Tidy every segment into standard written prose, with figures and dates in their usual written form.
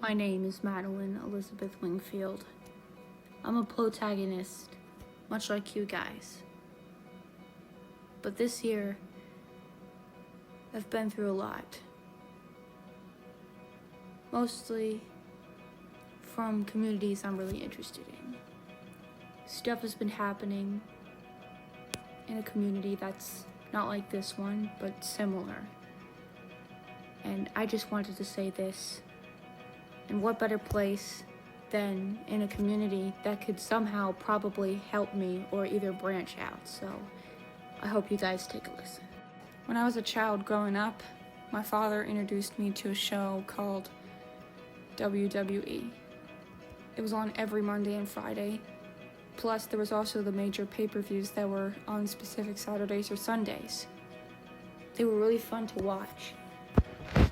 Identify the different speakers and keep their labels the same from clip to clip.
Speaker 1: My name is Madeline Elizabeth Wingfield. I'm a protagonist, much like you guys. But this year, I've been through a lot. Mostly from communities I'm really interested in. Stuff has been happening in a community that's not like this one, but similar. And I just wanted to say this. And what better place than in a community that could somehow probably help me or either branch out. So I hope you guys take a listen. When I was a child growing up, my father introduced me to a show called WWE. It was on every Monday and Friday. Plus, there was also the major pay-per-views that were on specific Saturdays or Sundays. They were really fun to watch.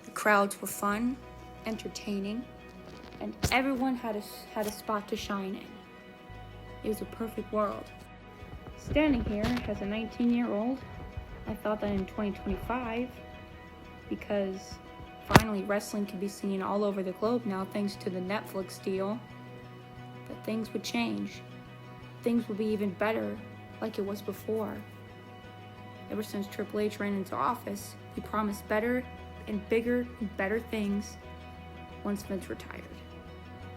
Speaker 1: The crowds were fun, entertaining, and everyone had a spot to shine in. It was a perfect world. Standing here as a 19-year-old, I thought that in 2025, because finally wrestling can be seen all over the globe now thanks to the Netflix deal, that things would change. Things would be even better like it was before. Ever since Triple H ran into office, he promised better and bigger and better things once Vince retired.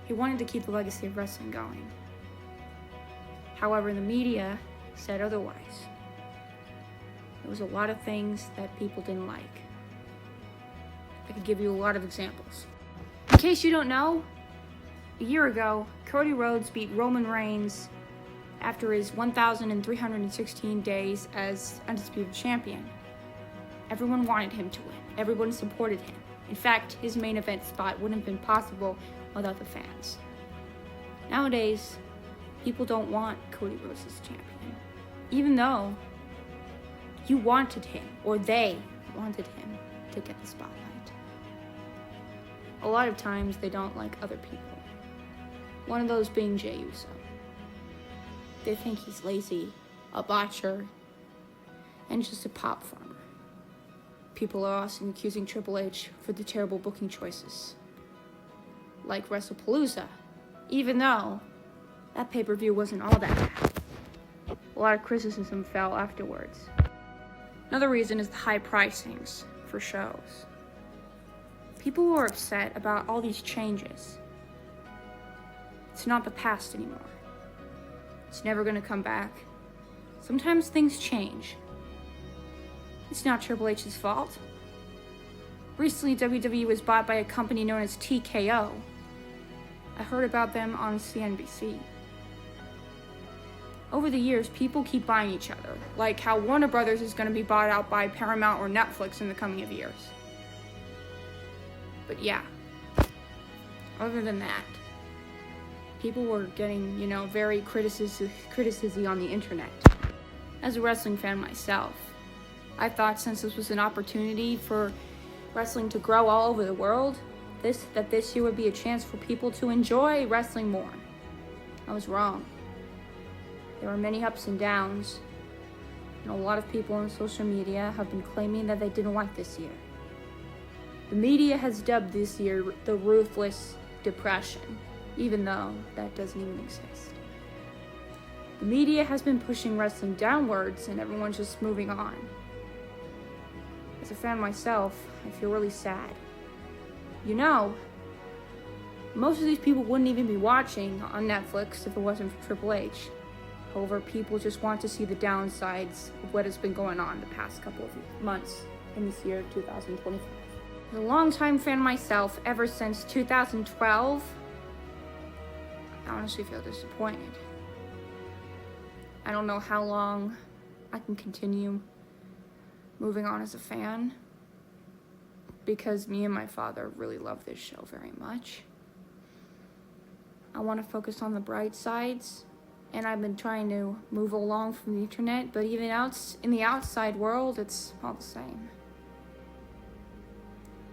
Speaker 1: He wanted to keep the legacy of wrestling going. However, the media said otherwise. There was a lot of things that people didn't like. I could give you a lot of examples. In case you don't know, a year ago, Cody Rhodes beat Roman Reigns after his 1,316 days as undisputed champion. Everyone wanted him to win. Everyone supported him. In fact, his main event spot wouldn't have been possible without the fans. Nowadays, people don't want Cody Rhodes as champion, even though you wanted him, or they wanted him to get the spotlight. A lot of times, they don't like other people. One of those being Jey Uso. They think he's lazy, a botcher, and just a pop farmer. People are also accusing Triple H for the terrible booking choices, like WrestlePalooza, even though that pay-per-view wasn't all that bad. A lot of criticism fell afterwards. Another reason is the high pricings for shows. People were upset about all these changes. It's not the past anymore. It's never gonna come back. Sometimes things change. It's not Triple H's fault. Recently, WWE was bought by a company known as TKO. I heard about them on CNBC. Over the years, people keep buying each other, like how Warner Brothers is going to be bought out by Paramount or Netflix in the coming of years. But yeah, other than that, people were getting, very criticism on the internet. As a wrestling fan myself, I thought since this was an opportunity for wrestling to grow all over the world, that this year would be a chance for people to enjoy wrestling more. I was wrong. There were many ups and downs, and a lot of people on social media have been claiming that they didn't like this year. The media has dubbed this year the Ruthless Depression, even though that doesn't even exist. The media has been pushing wrestling downwards, and everyone's just moving on. As a fan myself, I feel really sad. Most of these people wouldn't even be watching on Netflix if it wasn't for Triple H. However, people just want to see the downsides of what has been going on the past couple of months in this year, 2025. As a longtime fan myself, ever since 2012, I honestly feel disappointed. I don't know how long I can continue moving on as a fan, because me and my father really love this show very much. I want to focus on the bright sides, and I've been trying to move along from the internet, but even in the outside world, it's all the same.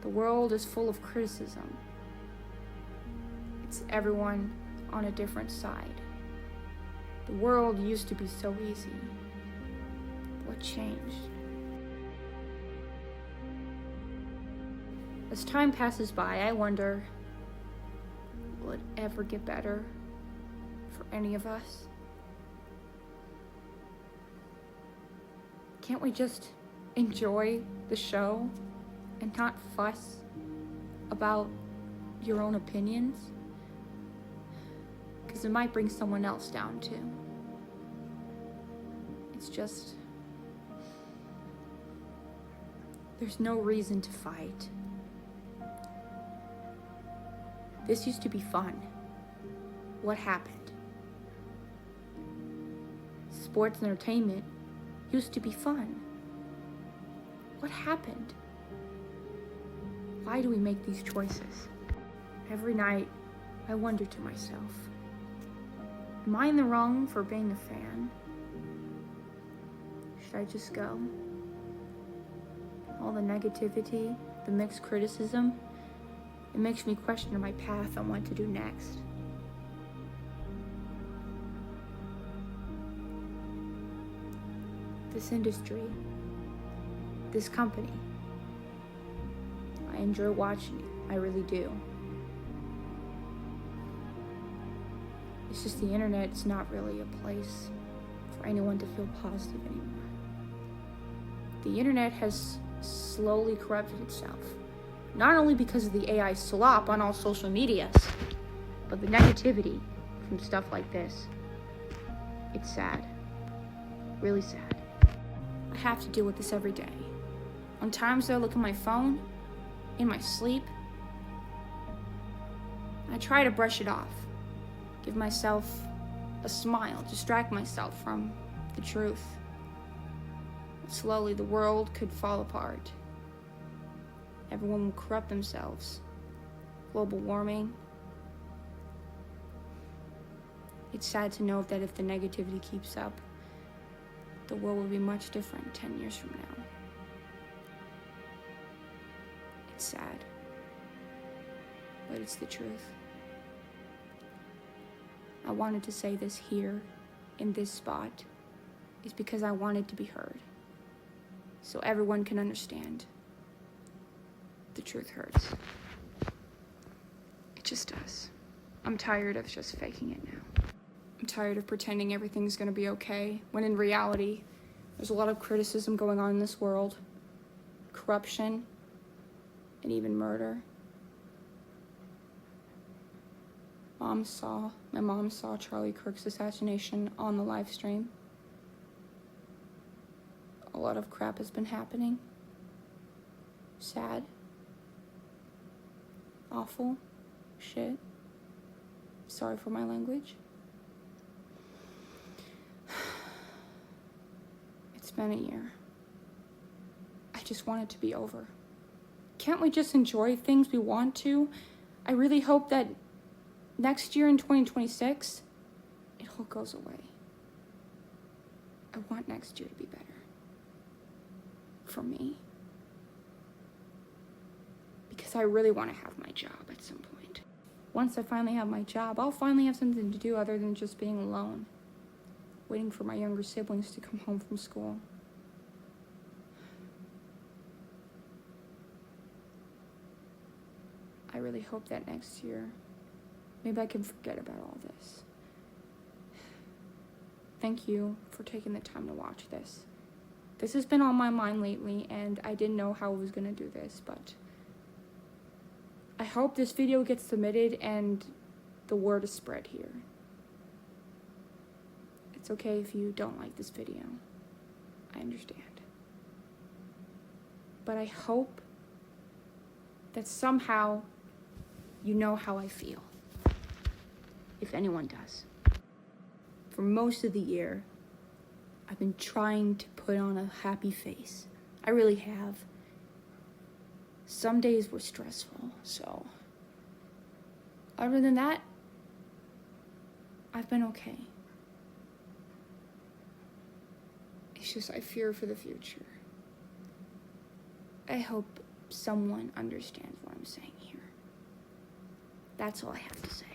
Speaker 1: The world is full of criticism. It's everyone on a different side. The world used to be so easy. What changed? As time passes by, I wonder, will it ever get better for any of us? Can't we just enjoy the show and not fuss about your own opinions? Because it might bring someone else down too. It's just, there's no reason to fight. This used to be fun. What happened? Sports and entertainment used to be fun. What happened? Why do we make these choices? Every night, I wonder to myself, am I in the wrong for being a fan? Should I just go? All the negativity, the mixed criticism, it makes me question my path on what to do next. This industry, this company, I enjoy watching it, I really do. It's just the internet's not really a place for anyone to feel positive anymore. The internet has slowly corrupted itself, not only because of the AI slop on all social medias, but the negativity from stuff like this. It's sad, really sad. I have to deal with this every day. On times that I look at my phone, in my sleep, I try to brush it off, give myself a smile, distract myself from the truth. Slowly, the world could fall apart. Everyone will corrupt themselves. Global warming. It's sad to know that if the negativity keeps up, the world will be much different 10 years from now. It's sad, but it's the truth. I wanted to say this here, in this spot, is because I wanted to be heard, so everyone can understand. The truth hurts. It just does. I'm tired of just faking it now. I'm tired of pretending everything's gonna be okay, when in reality, there's a lot of criticism going on in this world. Corruption, and even murder. My mom saw Charlie Kirk's assassination on the live stream. A lot of crap has been happening. Sad. Awful. Shit. Sorry for my language. It's been a year. I just want it to be over. Can't we just enjoy things we want to? I really hope that next year in 2026, it all goes away. I want next year to be better. For me. Because I really want to have my job at some point. Once I finally have my job, I'll finally have something to do other than just being alone. Waiting for my younger siblings to come home from school. I really hope that next year, maybe I can forget about all this. Thank you for taking the time to watch this. This has been on my mind lately, and I didn't know how I was gonna do this, but I hope this video gets submitted and the word is spread here. It's okay if you don't like this video. I understand. But I hope that somehow you know how I feel. If anyone does. For most of the year, I've been trying to put on a happy face. I really have. Some days were stressful, so other than that, I've been okay. It's just I fear for the future. I hope someone understands what I'm saying here. That's all I have to say.